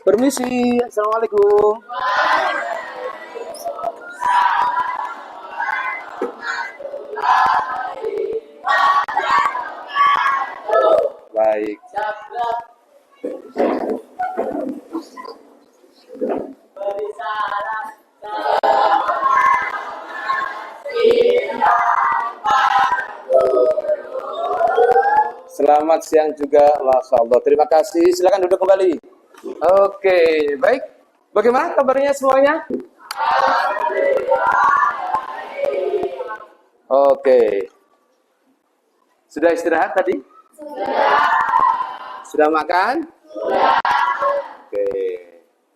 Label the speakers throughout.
Speaker 1: Permisi, assalamualaikum. Baik. Selamat siang juga, Masya Allah. Terima kasih. Silakan duduk kembali. Oke, baik. Bagaimana kabarnya semuanya? Oke. Sudah istirahat tadi? Sudah makan? Oke.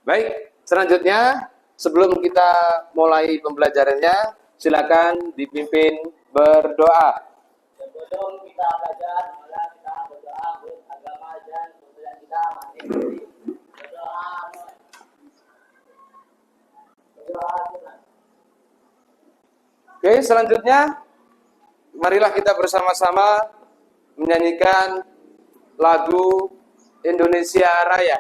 Speaker 1: Baik, selanjutnya sebelum kita mulai pembelajarannya, silakan dipimpin berdoa.
Speaker 2: Sebelum kita belajar, malah kita berdoa untuk agama dan kebudayaan kita masing-masing.
Speaker 1: Oke, selanjutnya marilah kita bersama-sama menyanyikan lagu Indonesia Raya.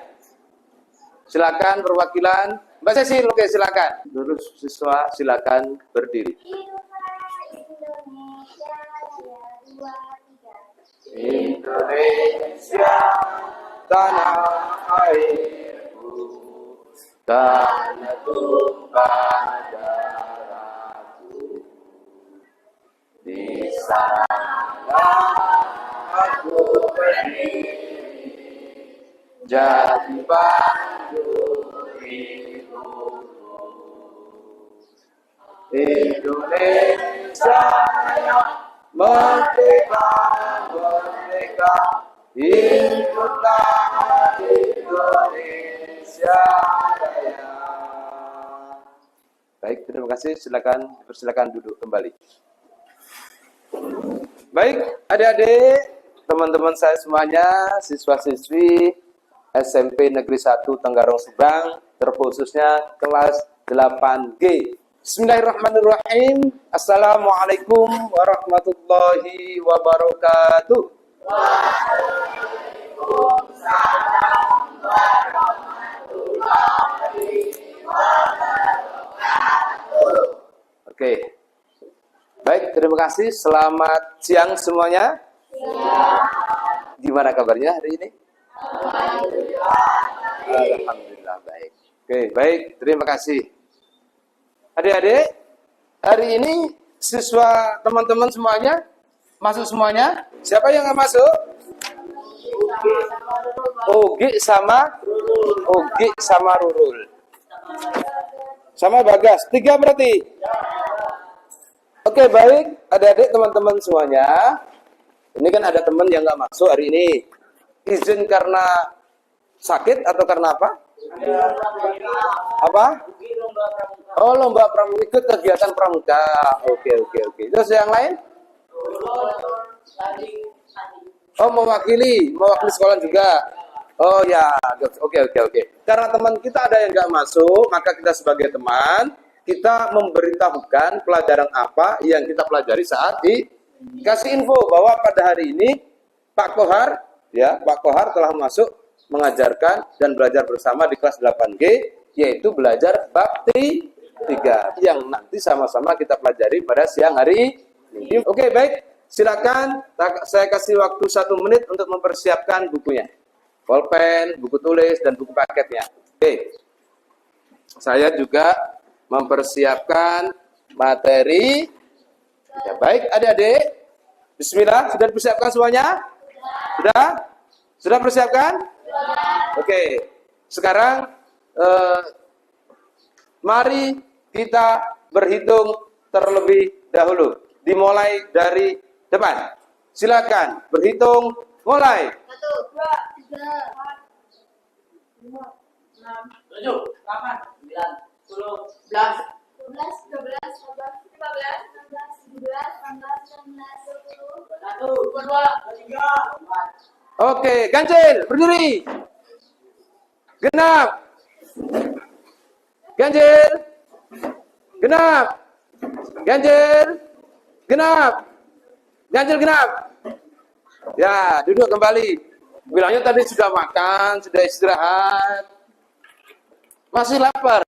Speaker 1: Silakan perwakilan Mbak Cecil, oke silakan. Dulu siswa silakan berdiri. Indonesia tanah airku, tanah tumpah darahku. Di sana aku berdiri, jadi pandu hidupku. Indonesia merdeka, merdeka, hiduplah Indonesia Raya. Baik, terima kasih. Silakan duduk kembali. Baik, adik-adik, teman-teman saya semuanya, siswa-siswi SMP Negeri 1 Tenggarong Subang, terkhususnya kelas 8G. Bismillahirrahmanirrahim. Assalamualaikum warahmatullahi wabarakatuh. Waalaikumsalam warahmatullahi wabarakatuh. Oke. Baik, terima kasih. Selamat siang semuanya. Gimana kabarnya hari ini? Alhamdulillah baik. Oke, baik. Terima kasih. Adik-adik, hari ini siswa teman-teman semuanya masuk semuanya. Siapa yang nggak masuk? Ogi sama Rurul. Sama Bagas. 3 berarti. Oke, baik. Adik-adik, teman-teman semuanya. Ini kan ada teman yang nggak masuk hari ini. Izin karena sakit atau karena apa? Apa? Oh, lomba pramuka, ikut kegiatan pramuka. Oke. Terus yang lain? Oh, mewakili sekolah juga. Oh ya, oke. Karena teman kita ada yang nggak masuk, maka kita sebagai teman, kita memberitahukan pelajaran apa yang kita pelajari saat dikasih info bahwa pada hari ini Pak Kohar telah masuk mengajarkan dan belajar bersama di kelas 8G, yaitu belajar bab 3 yang nanti sama-sama kita pelajari pada siang hari ini. Oke, baik. Silakan saya kasih waktu 1 menit untuk mempersiapkan bukunya. Pulpen, buku tulis, dan buku paketnya. Oke. Saya juga mempersiapkan materi. Ya, baik, adik-adik. Bismillah, sudah dipersiapkan semuanya? Sudah persiapkan? Oke. Sekarang mari kita berhitung terlebih dahulu. Dimulai dari depan. Silakan berhitung, mulai.
Speaker 2: 1, 2, 3, 4, 5, 6, 7, 8, 9, 10, 11, 12, 13, 14, 15, 16, 17, 18, 19, 20, 21, 22, 23, 24.
Speaker 1: Oke, Ganjil, berdiri. Genap. Ganjil. Genap. Ganjil. Genap. Ganjil genap. Ya, duduk kembali. Bilangnya tadi sudah makan, sudah istirahat. Masih lapar?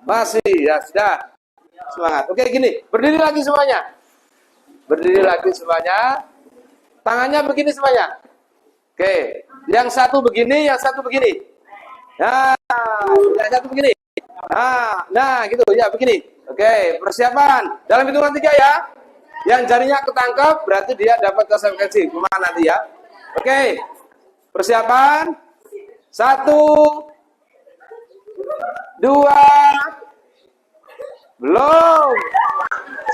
Speaker 1: Masih, ya sudah. Semangat. Oke, gini. Berdiri lagi semuanya. Berdiri lagi semuanya. Tangannya begini semuanya. Oke. Yang satu begini, yang satu begini. Nah, yang satu begini. Nah, gitu ya, begini. Oke, persiapan. Dalam hitungan 3 ya. Yang jarinya ketangkep berarti dia dapat konsekuensi. Kemana nanti ya? Oke. Persiapan. 1, 2. Belum.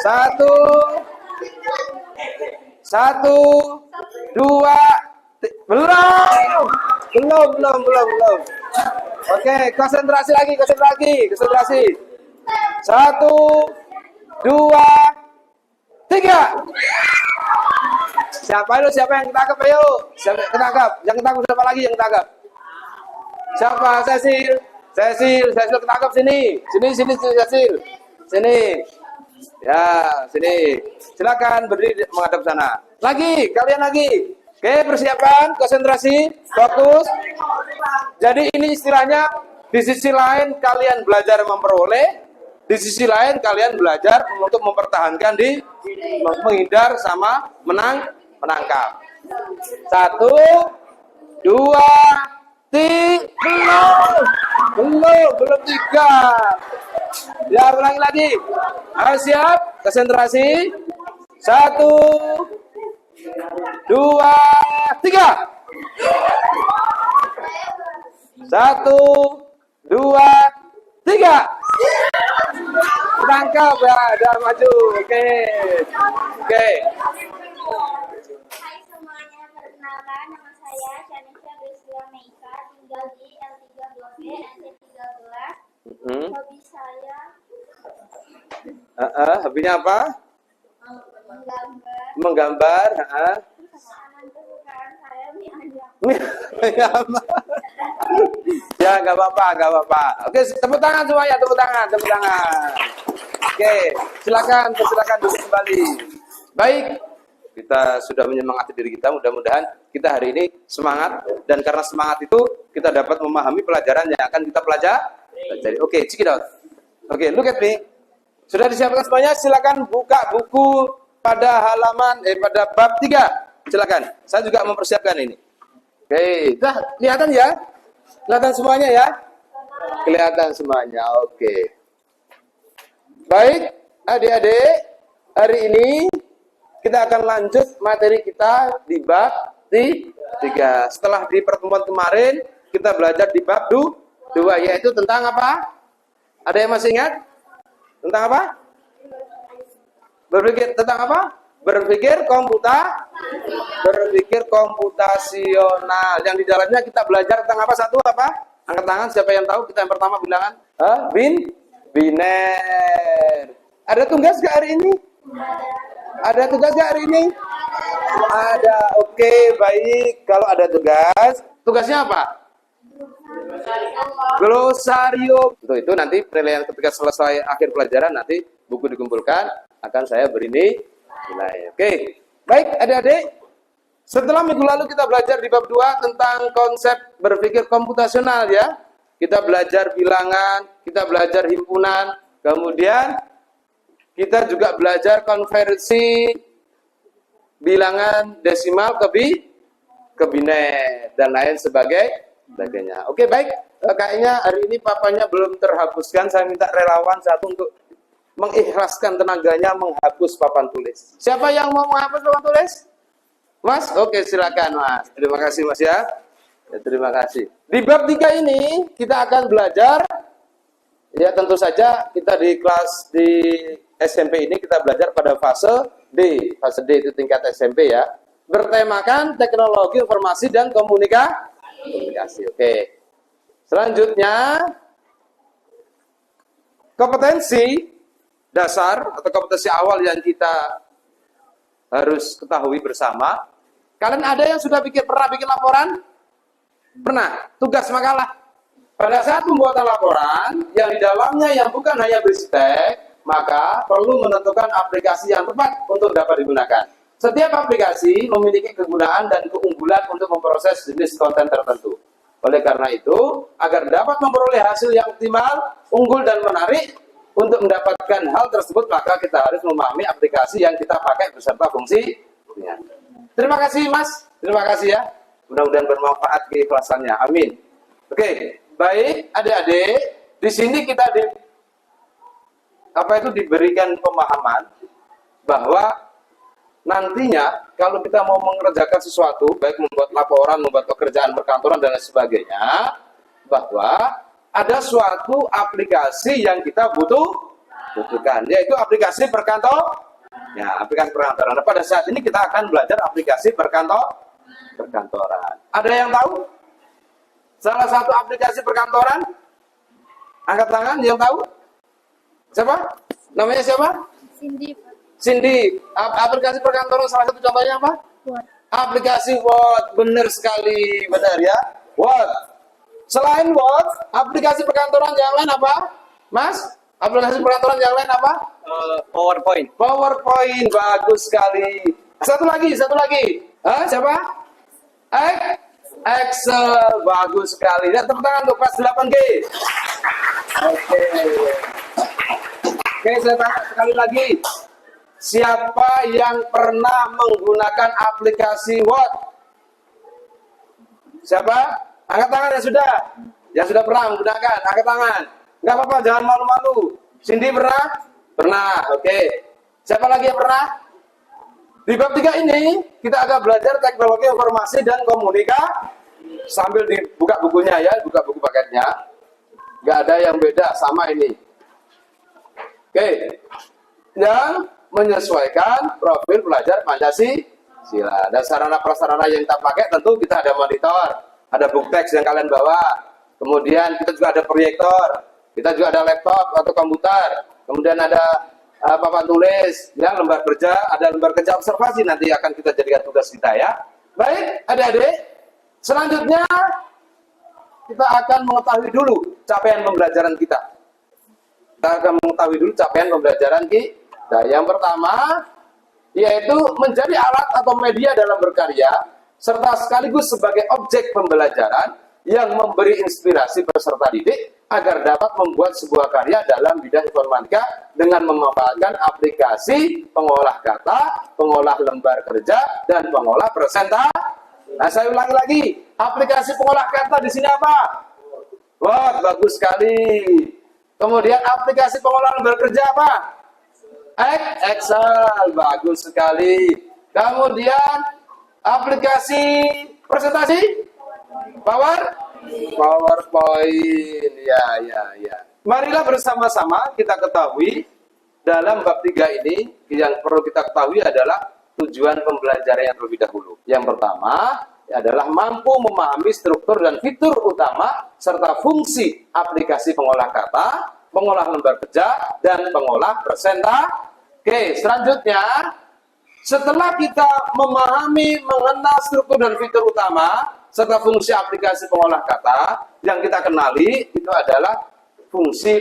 Speaker 1: 1, 2. Belum. Oke, konsentrasi lagi. 1, 2, 3. Siapa yang ketangkep? Ayo. Siapa yang ketangkep? Yang ketangkep siapa lagi yang ketangkep? Siapa? Cecil ketangkep sini. Sini Cecil. Sini. Ya, sini. Silakan berdiri menghadap sana. Kalian lagi. Oke, persiapan, konsentrasi, fokus. Jadi ini istilahnya di sisi lain kalian belajar memperoleh, di sisi lain kalian belajar untuk mempertahankan di menghindar sama menangkap. 1, 2, 3. Belum 3. Ya, ulangi lagi. Ayo siap, konsentrasi. 1, 2, 3. 1, 2, 3. Tangkap ya, udah maju. Oke.
Speaker 2: Hai semuanya, perkenalkan nama saya Shanisha Grislia Meika, tinggal di L32B NC13. Hobi saya
Speaker 1: hobinya apa?
Speaker 2: menggambar.
Speaker 1: Menggambar.
Speaker 2: Kesukaan saya mie ayam.
Speaker 1: Ya, nggak apa-apa. Oke, tepuk tangan semuanya, tepuk tangan. Oke, silakan duduk kembali. Baik, kita sudah menyemangati diri kita. Mudah-mudahan kita hari ini semangat, dan karena semangat itu kita dapat memahami pelajaran yang akan kita pelajari. Oke, check it out. Oke, look at me. Sudah disiapkan semuanya? Silakan buka buku pada pada bab 3. Silakan. Saya juga mempersiapkan ini. Oke, sudah kelihatan ya? Kelihatan semuanya ya? Kelihatan semuanya. Oke. Baik, adik-adik, hari ini kita akan lanjut materi kita di bab 3. Setelah di pertemuan kemarin kita belajar di bab 2, yaitu tentang apa? Ada yang masih ingat? Tentang apa? Berpikir tentang apa? Berpikir komputasional. Yang di dalamnya kita belajar tentang apa? Satu apa? Angkat tangan, siapa yang tahu? Kita yang pertama bilangan. Biner. Ada tugas gak hari ini? Ada tugas gak hari ini? Ada. Oke, baik. Kalau ada tugasnya apa? Glosarium. Itu nanti penilaian ketika selesai akhir pelajaran, nanti buku dikumpulkan, akan saya beri nilai. Oke. Baik, adik-adik. Setelah minggu lalu kita belajar di bab 2 tentang konsep berpikir komputasional ya. Kita belajar bilangan, kita belajar himpunan, kemudian kita juga belajar konversi bilangan desimal ke biner dan lain sebagainya. Oke, baik. Kayaknya hari ini papanya belum terhapuskan. Saya minta relawan satu untuk mengikhlaskan tenaganya menghapus papan tulis. Siapa yang mau menghapus papan tulis? Mas? Oke, silakan Mas. Terima kasih Mas ya. Terima kasih. Di bab 3 ini kita akan belajar, ya tentu saja kita di kelas di SMP ini kita belajar pada fase D. Fase D itu tingkat SMP ya. Bertemakan teknologi informasi dan komunikasi. Oke. Selanjutnya, kompetensi dasar atau kompetensi awal yang kita harus ketahui bersama. Kalian ada yang sudah pernah bikin laporan? Pernah? Tugas makalah. Pada saat pembuatan laporan, yang di dalamnya yang bukan hanya berisi teks, maka perlu menentukan aplikasi yang tepat untuk dapat digunakan. Setiap aplikasi memiliki kegunaan dan keunggulan untuk memproses jenis konten tertentu. Oleh karena itu, agar dapat memperoleh hasil yang optimal, unggul dan menarik, untuk mendapatkan hal tersebut maka kita harus memahami aplikasi yang kita pakai beserta fungsi. Terima kasih Mas, terima kasih ya. Mudah-mudahan bermanfaat keikhlasannya. Amin. Oke, baik adik-adik, di sini kita diberikan pemahaman bahwa nantinya kalau kita mau mengerjakan sesuatu, baik membuat laporan, membuat pekerjaan perkantoran dan lain sebagainya, bahwa ada suatu aplikasi yang kita butuhkan, yaitu aplikasi perkantoran. Ya, aplikasi perkantoran. Nah, pada saat ini kita akan belajar aplikasi perkantoran. Ada yang tahu? Salah satu aplikasi perkantoran? Angkat tangan yang tahu? Siapa? Namanya siapa?
Speaker 2: Cindy.
Speaker 1: Cindy. Aplikasi perkantoran salah satu contohnya apa?
Speaker 2: Word.
Speaker 1: Aplikasi Word. Benar sekali, benar ya. Word. Selain Word, aplikasi perkantoran yang lain apa? Mas? Aplikasi perkantoran yang lain apa?
Speaker 3: PowerPoint.
Speaker 1: PowerPoint. Bagus sekali. Satu lagi. Siapa? Excel. Bagus sekali. Dan tepuk tangan untuk kelas 8G. Oke, saya tanya sekali lagi. Siapa yang pernah menggunakan aplikasi Word? Siapa? Angkat tangan yang sudah. Yang sudah pernah menggunakan, angkat tangan. Enggak apa-apa, jangan malu-malu. Cindy pernah? Pernah, oke. Siapa lagi yang pernah? Di bab 3 ini, kita akan belajar teknologi informasi dan komunikasi. Sambil dibuka bukunya ya, buka buku paketnya. Enggak ada yang beda, sama ini. Oke. Yang menyesuaikan profil pelajar Pancasila. Dan sarana-prasarana yang kita pakai tentu kita ada monitor, ada book text yang kalian bawa. Kemudian kita juga ada proyektor, kita juga ada laptop atau komputer. Kemudian ada papan tulis, ya, lembar kerja, ada lembar kerja observasi nanti akan kita jadikan tugas kita ya. Baik, adik-adik. Selanjutnya kita akan mengetahui dulu capaian pembelajaran kita. Kita akan mengetahui dulu capaian pembelajaran kita. Yang pertama yaitu menjadi alat atau media dalam berkarya serta sekaligus sebagai objek pembelajaran yang memberi inspirasi peserta didik agar dapat membuat sebuah karya dalam bidang informatika dengan memanfaatkan aplikasi pengolah kata, pengolah lembar kerja, dan pengolah presentasi. Nah, saya ulangi lagi, aplikasi pengolah kata di sini apa? Wah, bagus sekali. Kemudian aplikasi pengolah lembar kerja apa? Excel, bagus sekali. Kemudian aplikasi presentasi PowerPoint. Ya. Marilah bersama-sama kita ketahui dalam bab 3 ini yang perlu kita ketahui adalah tujuan pembelajaran yang terlebih dahulu. Yang pertama adalah mampu memahami struktur dan fitur utama serta fungsi aplikasi pengolah kata, pengolah lembar kerja, dan pengolah presentasi. Oke, selanjutnya, setelah kita memahami, mengenal struktur dan fitur utama, serta fungsi aplikasi pengolah kata, yang kita kenali itu adalah fungsi.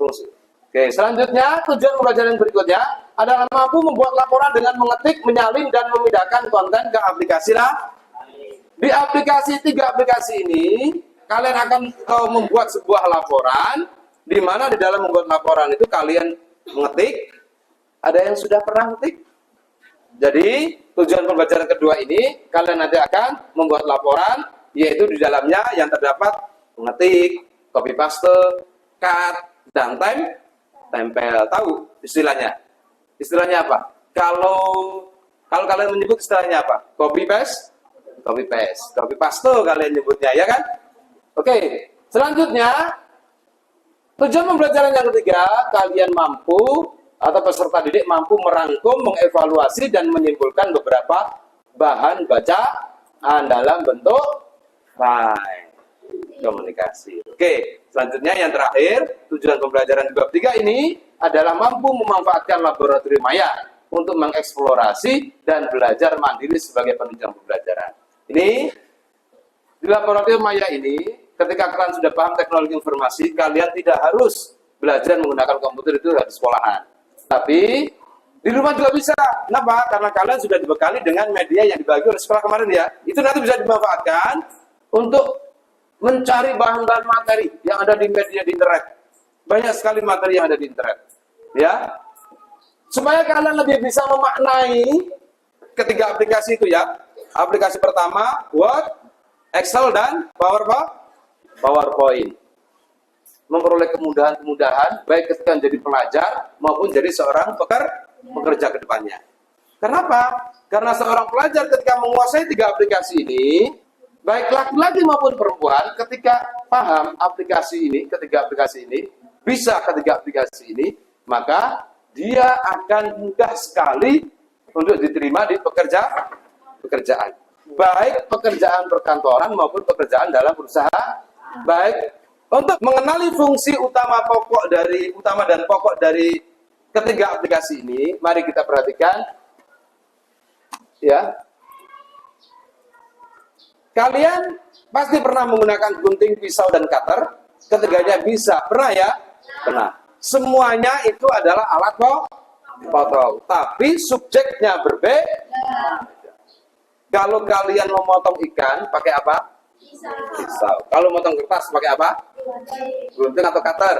Speaker 1: Oke, selanjutnya, tujuan pembelajaran berikutnya adalah mampu membuat laporan dengan mengetik, menyalin, dan memindahkan konten ke aplikasi lah. Di aplikasi 3 aplikasi ini, kalian akan membuat sebuah laporan, di mana di dalam membuat laporan itu kalian mengetik. Ada yang sudah pernah mengetik? Jadi tujuan pembelajaran kedua ini kalian nanti akan membuat laporan, yaitu di dalamnya yang terdapat mengetik, copy paste, cut, dan tempel. Tahu istilahnya? Istilahnya apa? Kalau kalian menyebut istilahnya apa? Copy paste, copy paste kalian nyebutnya ya kan? Oke, selanjutnya tujuan pembelajaran yang ketiga, kalian mampu atau peserta didik mampu merangkum, mengevaluasi, dan menyimpulkan beberapa bahan bacaan dalam bentuk file komunikasi. Oke, selanjutnya yang terakhir, tujuan pembelajaran di bab 3 ini adalah mampu memanfaatkan laboratorium maya untuk mengeksplorasi dan belajar mandiri sebagai penunjang pembelajaran. Ini di laboratorium maya ini, ketika kalian sudah paham teknologi informasi, kalian tidak harus belajar menggunakan komputer itu dari sekolahan. Tapi di rumah juga bisa. Kenapa? Karena kalian sudah dibekali dengan media yang dibagi oleh sekolah kemarin ya. Itu nanti bisa dimanfaatkan untuk mencari bahan-bahan materi yang ada di media di internet. Banyak sekali materi yang ada di internet. Ya. Supaya kalian lebih bisa memaknai ketiga aplikasi itu ya. Aplikasi pertama, Word, Excel, dan PowerPoint. Memperoleh kemudahan-kemudahan baik ketika menjadi pelajar maupun jadi seorang pekerja ke depannya. Kenapa? Karena seorang pelajar ketika menguasai tiga aplikasi ini, baik laki-laki maupun perempuan, ketika paham ketiga aplikasi ini, bisa ketiga aplikasi ini, maka dia akan mudah sekali untuk diterima di pekerjaan. Baik pekerjaan perkantoran maupun pekerjaan dalam perusahaan. Baik untuk mengenali fungsi utama dan pokok dari ketiga aplikasi ini, mari kita perhatikan ya. Kalian pasti pernah menggunakan gunting, pisau, dan cutter. Ketiganya bisa, pernah ya? Pernah. Semuanya itu adalah alat potong, tapi subjeknya berbeda. Kalau kalian memotong ikan, pakai apa? Pisau. Kalau memotong kertas, pakai apa? Gunting atau cutter?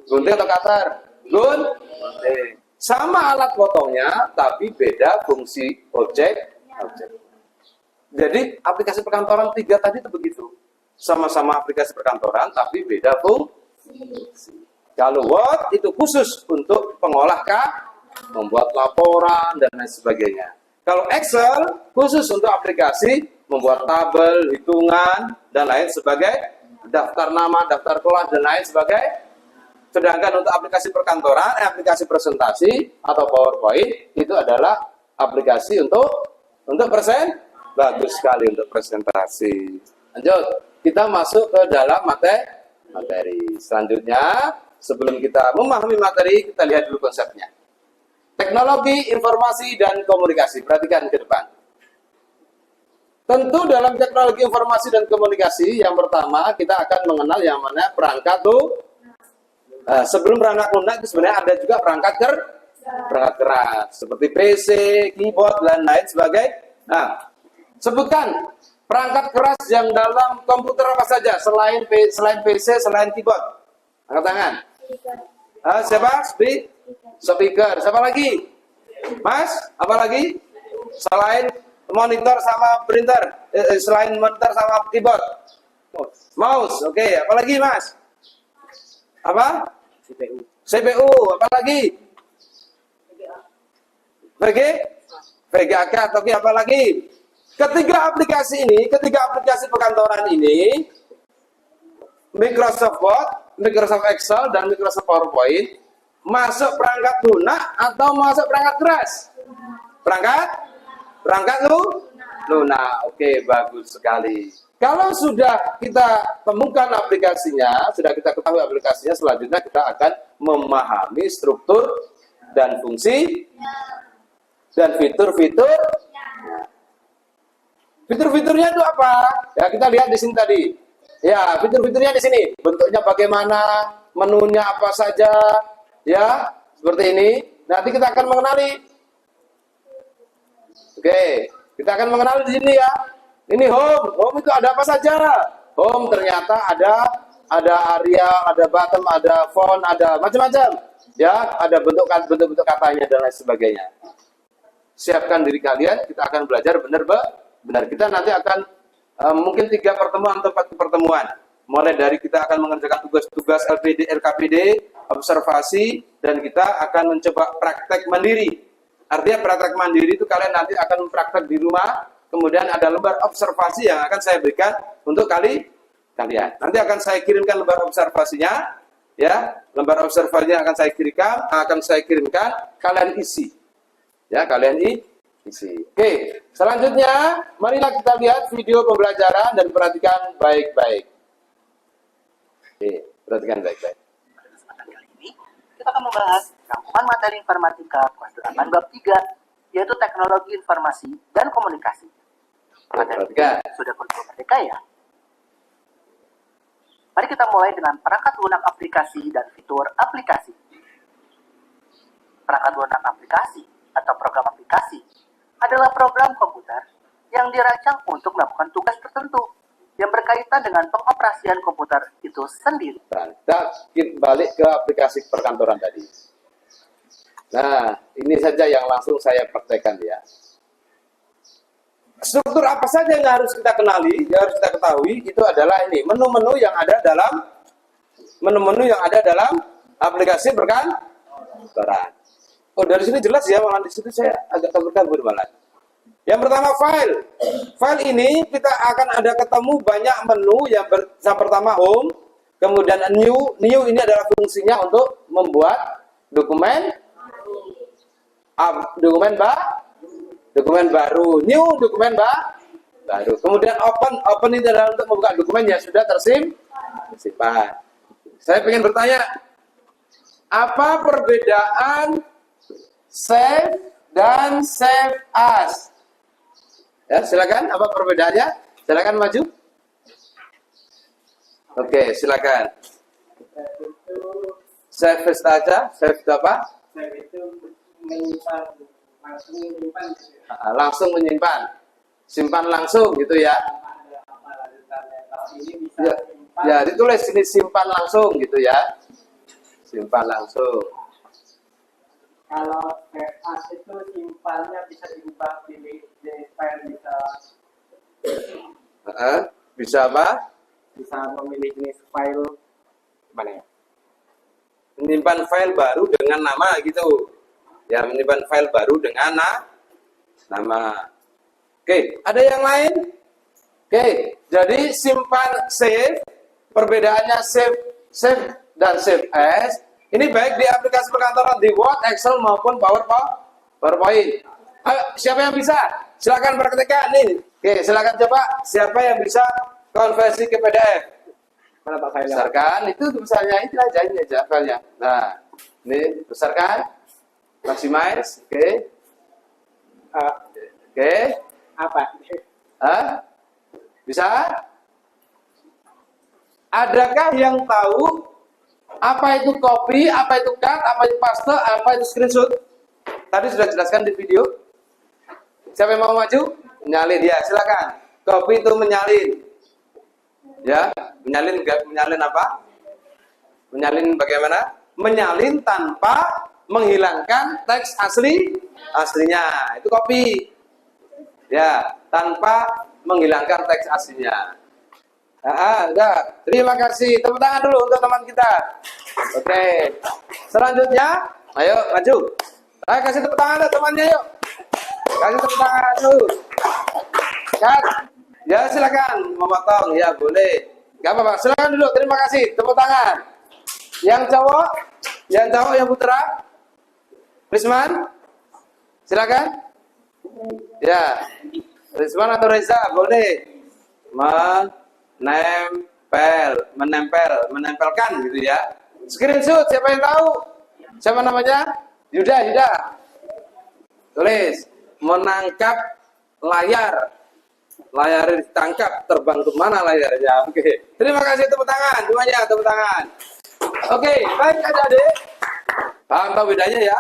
Speaker 1: Gunting atau cutter? Gunting. Sama alat potongnya, tapi beda fungsi objek. Jadi aplikasi perkantoran 3 tadi itu begitu. Sama-sama aplikasi perkantoran, tapi beda fungsi. Kalau Word itu khusus untuk pengolah membuat laporan dan lain sebagainya. Kalau Excel khusus untuk aplikasi membuat tabel, hitungan, dan lain sebagainya. Daftar nama, daftar kelas, dan lain sebagainya. Sedangkan untuk aplikasi perkantoran, aplikasi presentasi atau PowerPoint itu adalah aplikasi untuk presentasi. Bagus sekali untuk presentasi. Lanjut, kita masuk ke dalam materi. Selanjutnya, sebelum kita memahami materi, kita lihat dulu konsepnya. Teknologi, informasi, dan komunikasi. Perhatikan ke depan. Tentu dalam teknologi informasi dan komunikasi, yang pertama kita akan mengenal yang mana perangkat sebelum perangkat lunak itu sebenarnya ada juga perangkat keras seperti PC, keyboard, dan lain sebagainya. Nah, sebutkan perangkat keras yang dalam komputer apa saja selain PC, selain keyboard. Angkat tangan. Siapa? Speaker. Siapa lagi? Mas? Apa lagi? Selain monitor sama printer, selain monitor sama keyboard. Mouse. Oke. Apa lagi, Mas? Apa? CPU. Apa lagi? VGA. Tapi apa lagi? Ketiga aplikasi perkantoran ini, Microsoft Word, Microsoft Excel, dan Microsoft PowerPoint, masuk perangkat lunak atau masuk perangkat keras? Perangkat lunak. Oke, bagus sekali. Kalau sudah kita temukan aplikasinya, sudah kita ketahui aplikasinya, selanjutnya kita akan memahami struktur dan fungsi dan fitur-fitur. Fitur-fiturnya itu apa? Ya, kita lihat di sini tadi. Ya, fitur-fiturnya di sini. Bentuknya bagaimana, menunya apa saja, ya, seperti ini. Nanti kita akan mengenali. Oke, kita akan mengenali di sini ya. Ini home. Home itu ada apa saja? Home ternyata ada area, ada bottom, ada font, ada macam-macam. Ya, ada bentuk-bentuk katanya dan lain sebagainya. Siapkan diri kalian, kita akan belajar benar. Kita nanti akan mungkin 3 pertemuan atau 4 pertemuan. Mulai dari kita akan mengerjakan tugas-tugas LPD, LKPD, observasi, dan kita akan mencoba praktek mandiri. Artinya praktek mandiri itu kalian nanti akan praktek di rumah, kemudian ada lembar observasi yang akan saya berikan untuk kalian. Nanti akan saya kirimkan lembar observasinya, ya, lembar observasinya akan saya kirimkan, kalian isi. Ya, kalian isi. Oke, selanjutnya marilah kita lihat video pembelajaran dan perhatikan baik-baik. Oke, perhatikan baik-baik.
Speaker 3: Kesempatan kali ini kita akan membahas rangkuman materi informatika kelas 8 bab 3, yaitu teknologi informasi dan komunikasi. Materi ini sudah berupa merdeka ya. Mari kita mulai dengan perangkat lunak aplikasi dan fitur aplikasi. Perangkat lunak aplikasi atau program aplikasi adalah program komputer yang dirancang untuk melakukan tugas tertentu berkaitan dengan pengoperasian komputer itu sendiri.
Speaker 1: Nah, kita balik ke aplikasi perkantoran tadi. Nah, ini saja yang langsung saya praktekkan ya. Struktur apa saja yang harus kita kenali, yang harus kita ketahui, itu adalah ini, menu-menu yang ada dalam aplikasi perkantoran. Oh, dari sini jelas ya, malah di situ saya agak kabur-kabur malah. Yang pertama file. File ini kita akan ada ketemu banyak menu yang pertama home, kemudian new. New ini adalah fungsinya untuk membuat dokumen baru. New dokumen baru. Kemudian open ini adalah untuk membuka dokumen yang sudah tersimpan. Saya ingin bertanya, apa perbedaan save dan save as? Ya, silakan. Apa perbedaannya? Silakan maju. Oke, silakan. Save saja. Save itu apa?
Speaker 4: Save itu menyimpan, langsung menyimpan.
Speaker 1: Langsung menyimpan. Simpan langsung gitu ya. Ya, ditulis sini simpan langsung gitu ya. Simpan langsung.
Speaker 4: Kalau save as itu simpannya bisa diubah, pilih file
Speaker 1: Bisa apa?
Speaker 4: bisa memilih jenis file mana ya?
Speaker 1: Menyimpan file baru dengan nama gitu. Ya, menyimpan file baru dengan nama. Oke, ada yang lain? Oke, jadi simpan save, perbedaannya save dan save as. Ini baik di aplikasi perkantoran di Word, Excel maupun PowerPoint. Ayo, siapa yang bisa? Silakan praktekkan nih. Oke, silakan coba. Siapa yang bisa konversi ke PDF?
Speaker 4: Mana Pak filenya?
Speaker 1: Besarkan itu misalnya itu aja ini aja filenya. Nah, ini besarkan, maximize, oke. Oke.
Speaker 4: Apa?
Speaker 1: Bisa? Adakah yang tahu apa itu copy, apa itu cut, apa itu paste, apa itu screenshot? Tadi sudah jelaskan di video. Siapa yang mau maju? Menyalin ya, silakan. Copy itu menyalin. Ya, menyalin apa? Menyalin bagaimana? Menyalin tanpa menghilangkan teks aslinya. Itu copy. Ya, tanpa menghilangkan teks aslinya. Udah. Terima kasih. Tepuk tangan dulu untuk teman kita. Oke. Selanjutnya, ayo maju. Ayo kasih tepuk tangan deh temannya yuk. Kasih tepuk tangan dulu. Cut. Ya silakan memotong. Ya boleh. Gak apa-apa. Silakan dulu. Terima kasih. Tepuk tangan. Yang cowok, yang putra. Risman. Silakan. Ya. Risman atau Reza boleh. Menempelkan gitu ya. Screenshot, siapa yang tahu? Siapa namanya? Yuda. Tulis, menangkap layar ditangkap, terbang ke mana layarnya? Oke. Terima kasih, tepuk tangan semuanya, tepuk tangan. Oke, baik adik-adik. Paham tahu bedanya ya?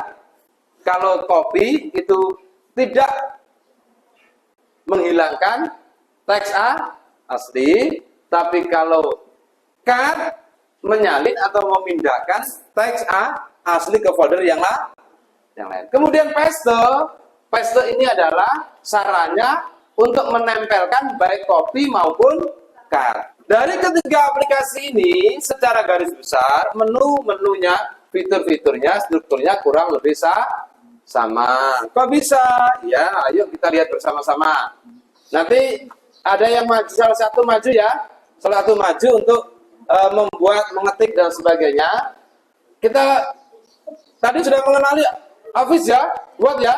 Speaker 1: Kalau copy itu tidak menghilangkan teks asli, tapi kalau cut menyalin atau memindahkan teks asli ke folder yang lain. Kemudian paste ini adalah caranya untuk menempelkan baik copy maupun cut. Dari ketiga aplikasi ini secara garis besar menu-menunya, fitur-fiturnya, strukturnya kurang lebih sama. Kok bisa? Ya, ayo kita lihat bersama-sama. Nanti ada yang maju, salah satu maju untuk mengetik dan sebagainya. Kita tadi sudah mengenali Office ya, Word ya.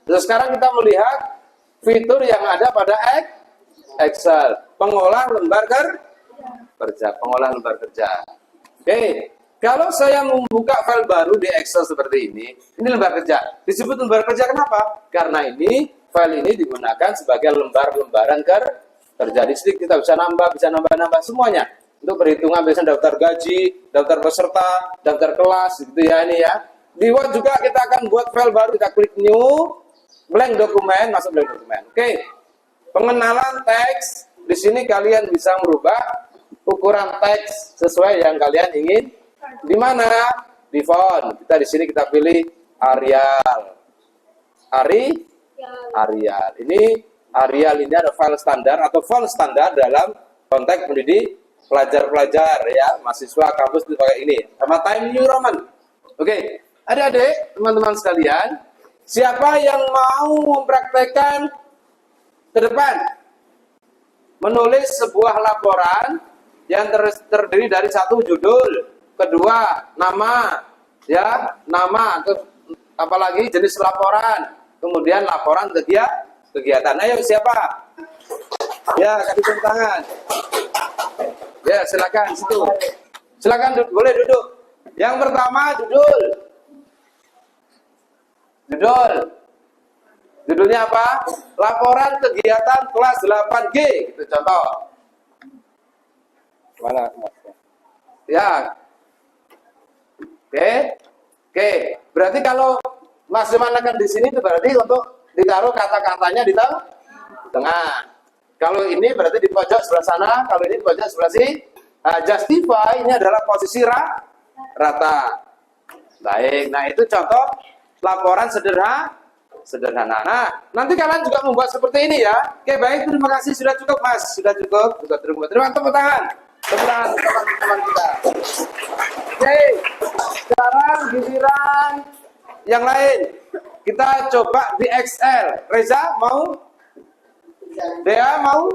Speaker 1: Terus sekarang kita melihat fitur yang ada pada Excel, pengolah lembar kerja. Oke, kalau saya membuka file baru di Excel seperti ini lembar kerja. Disebut lembar kerja kenapa? Karena ini file ini digunakan sebagai lembaran kerja. Di sini kita bisa nambah semuanya. Untuk perhitungan biasanya daftar gaji, daftar peserta, daftar kelas gitu ya ini ya. Di Word juga kita akan buat file baru, kita klik new, blank dokumen, masuk blank dokumen. Oke. Pengenalan teks Di sini kalian bisa merubah ukuran teks sesuai yang kalian ingin. Di mana? Di font. Kita di sini kita pilih Arial. Arial. Ini Arial ini ada file standar atau font standar dalam konteks mendidik pelajar-pelajar ya, mahasiswa kampus itu pakai ini. Sama Time New Roman. Oke, adik-adik, teman-teman sekalian, siapa yang mau mempraktekkan ke depan? Menulis sebuah laporan yang terdiri dari satu judul, kedua nama, ya, nama, apalagi jenis laporan, kemudian laporan kegiatan. Ayo siapa? Ya, kasih tepuk tangan. Ya, silakan situ. Silakan boleh duduk. Yang pertama judul. Judulnya apa? Laporan kegiatan kelas 8G. Itu contoh. Mana? Ya. Oke. Berarti kalau Mas manakan di sini itu berarti untuk ditaruh kata-katanya di tengah. Kalau ini berarti di pojok sebelah sana, kalau ini di pojok sebelah sini. Justify ini adalah posisi rata. Baik, nah itu contoh laporan sederhana. Nah, nanti kalian juga membuat seperti ini ya. Oke, baik, terima kasih, sudah cukup Mas, sudah cukup. Terima tepuk tangan teman-teman kita. Oke, sekarang giliran yang lain. Kita coba di Excel. Reza mau? Dea mau?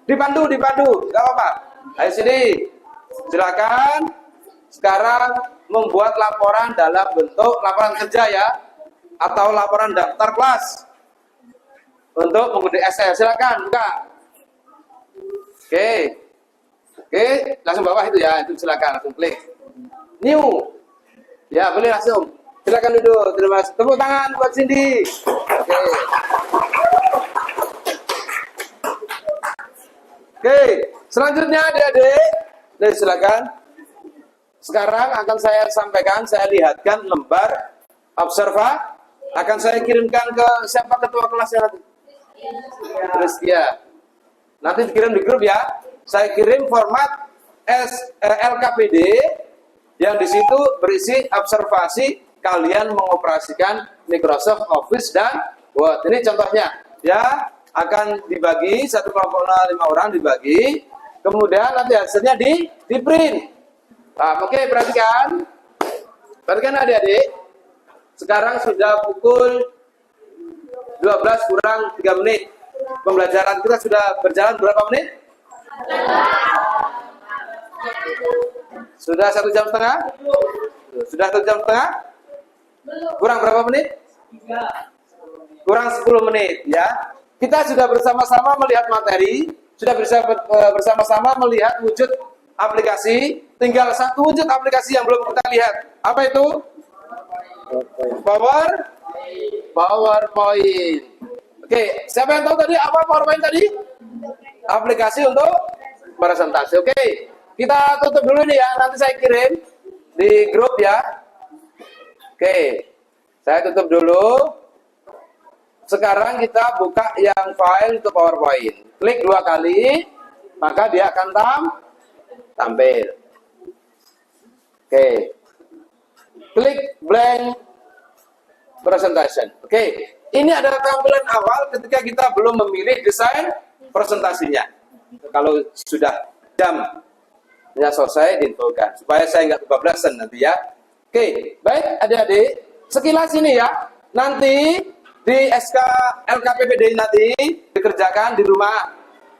Speaker 1: Dipandu, gak apa-apa. Ayo sini, silakan. Sekarang membuat laporan dalam bentuk laporan kerja ya, atau laporan daftar kelas untuk menggunakan Excel. Silakan buka. Oke, langsung bawah itu ya, itu silakan langsung klik. New, ya boleh langsung. Silakan duduk. Terima kasih. Tepuk tangan buat Cindy. Oke, selanjutnya adik-adik, silakan. Sekarang akan saya sampaikan, saya lihatkan lembar observa, akan saya kirimkan ke siapa ketua kelasnya nanti? Rizkia. Nanti dikirim di grup ya. Saya kirim format LKPD yang di situ berisi observasi kalian mengoperasikan Microsoft Office dan Word. Ini contohnya ya. Akan dibagi, satu kelompok 5 orang dibagi, kemudian nanti hasilnya di print. Nah, oke, perhatikan adik-adik, sekarang sudah pukul 12 kurang 3 menit, pembelajaran kita sudah berjalan berapa menit? Sudah 1 jam setengah? Sudah 1 jam setengah? Kurang berapa menit? Kurang 10 menit ya. Kita sudah bersama-sama melihat materi, sudah bersama-sama melihat wujud aplikasi. Tinggal satu wujud aplikasi yang belum kita lihat. Apa itu? PowerPoint. Oke, siapa yang tahu tadi apa PowerPoint tadi? Aplikasi untuk presentasi. Oke, kita tutup dulu nih ya. Nanti saya kirim di grup ya. Oke, saya tutup dulu. Sekarang kita buka yang file untuk PowerPoint. Klik 2 kali, maka dia akan tampil. Oke. Klik blank presentation. Oke. Ini adalah tampilan awal ketika kita belum memilih desain presentasinya. Kalau sudah jamnya selesai, diinfokan. Supaya saya nggak kebablasan nanti ya. Oke. Baik adik-adik. Sekilas ini ya. Nanti di SK LKPPD nanti dikerjakan di rumah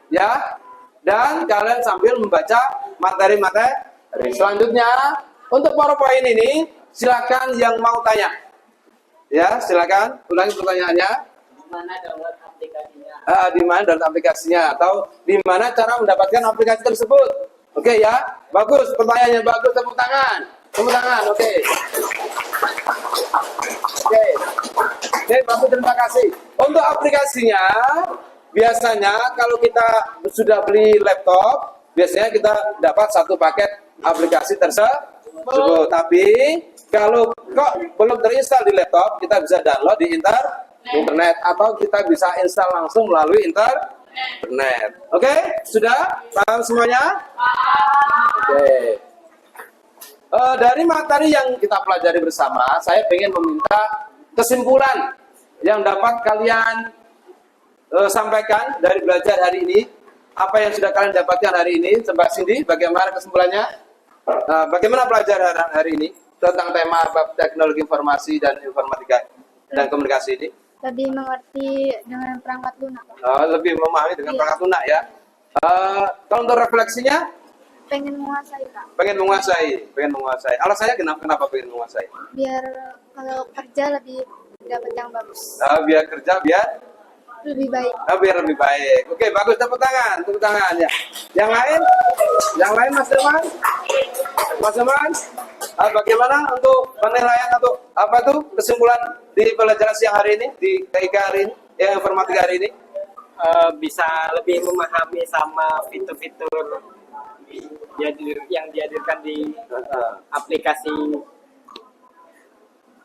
Speaker 1: ya, dan kalian sambil membaca materi-materi. Selanjutnya untuk PowerPoint ini silakan yang mau tanya ya, silakan ulangi pertanyaannya. Di mana download aplikasinya? Di mana download aplikasinya atau di mana cara mendapatkan aplikasi tersebut? Oke ya, bagus, pertanyaannya bagus, tepuk tangan. Oke. Oke, bagus, terima kasih. Untuk aplikasinya, biasanya kalau kita sudah beli laptop, biasanya kita dapat 1 paket aplikasi tersebut. Tapi kalau kok belum terinstall di laptop, kita bisa download di internet atau kita bisa install langsung melalui internet. internet. Oke, sudah paham semuanya? Oke. Dari materi yang kita pelajari bersama, saya ingin meminta kesimpulan yang dapat kalian sampaikan dari belajar hari ini. Apa yang sudah kalian dapatkan hari ini? Mbak Cindy, bagaimana kesimpulannya? Bagaimana pelajaran hari ini tentang tema teknologi informasi dan informatika dan komunikasi ini?
Speaker 2: Lebih mengerti dengan perangkat lunak.
Speaker 1: Lebih memahami dengan perangkat lunak ya. Kalau untuk refleksinya?
Speaker 2: Pengen menguasai, Kak.
Speaker 1: Pengen menguasai. Alasannya kenapa pengen menguasai?
Speaker 2: Biar kalau kerja lebih dapat yang bagus.
Speaker 1: Biar kerja
Speaker 2: Lebih baik.
Speaker 1: biar lebih baik. Oke, bagus, tepuk tangan ya. Yang lain Mas Firman? Bagaimana untuk penilaian atau apa tuh kesimpulan di pelajaran siang hari ini di TIK hari ini, yang informatika hari ini?
Speaker 4: Bisa lebih memahami sama fitur-fitur yang dihadirkan di aplikasi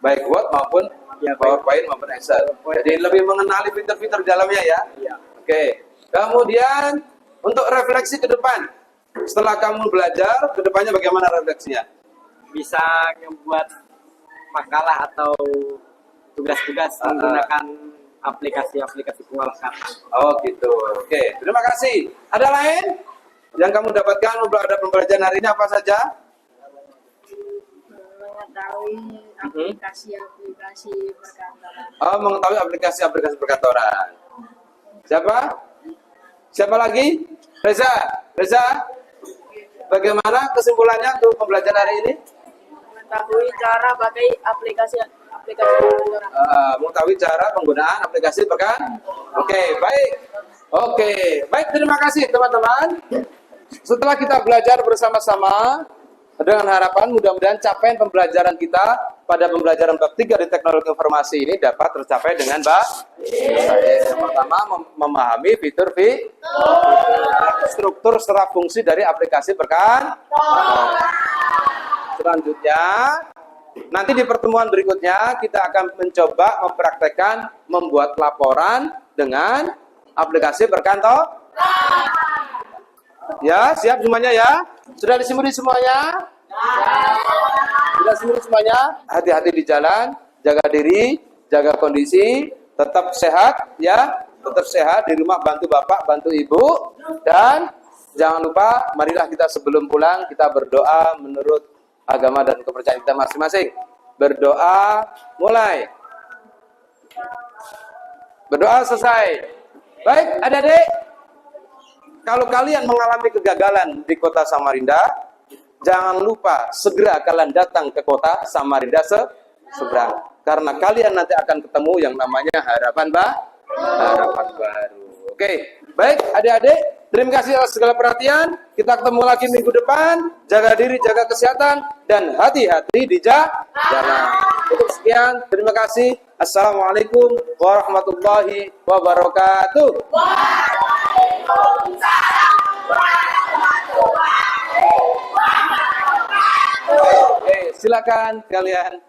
Speaker 1: Baik Word maupun
Speaker 4: ya,
Speaker 1: PowerPoint maupun Excel. Jadi lebih mengenali fitur-fitur di dalamnya ya.
Speaker 4: Ya.
Speaker 1: Oke. Kemudian untuk refleksi ke depan, setelah kamu belajar, ke depannya bagaimana refleksinya?
Speaker 4: Bisa membuat makalah atau tugas-tugas menggunakan aplikasi-aplikasi pengelengkap.
Speaker 1: Oh gitu. Oke. Terima kasih. Ada lain yang kamu dapatkan pada pembelajaran hari ini apa saja?
Speaker 2: Mengetahui aplikasi-aplikasi perkantoran.
Speaker 1: Mengetahui aplikasi-aplikasi perkantoran. Siapa lagi? Reza. Bagaimana kesimpulannya untuk pembelajaran hari ini?
Speaker 2: Mengetahui cara pakai aplikasi perkantoran.
Speaker 1: Mengetahui cara penggunaan aplikasi Oke, baik. Terima kasih teman-teman. Setelah kita belajar bersama-sama, dengan harapan mudah-mudahan capaian pembelajaran kita pada pembelajaran bab 3 di teknologi informasi ini dapat tercapai dengan baik. Yang pertama, memahami fitur struktur serta fungsi dari aplikasi perkantoran. Selanjutnya, nanti di pertemuan berikutnya kita akan mencoba mempraktekkan membuat laporan dengan aplikasi perkantoran. Ya, siap semuanya ya? Sudah disimuli semuanya? Sudah disimuli semuanya? Hati-hati di jalan, jaga diri, jaga kondisi, tetap sehat ya, tetap sehat di rumah, bantu bapak, bantu ibu, dan jangan lupa marilah kita sebelum pulang kita berdoa menurut agama dan kepercayaan kita masing-masing. Berdoa mulai. Berdoa selesai. Baik, adik-adik. Kalau kalian mengalami kegagalan di kota Samarinda, jangan lupa segera kalian datang ke kota Samarinda seberang. Karena kalian nanti akan ketemu yang namanya harapan baru. Oke, baik adik-adik. Terima kasih atas segala perhatian. Kita ketemu lagi minggu depan. Jaga diri, jaga kesehatan, dan hati-hati di jalan. Untuk sekian, terima kasih. Assalamualaikum warahmatullahi wabarakatuh. Oke, silakan kalian.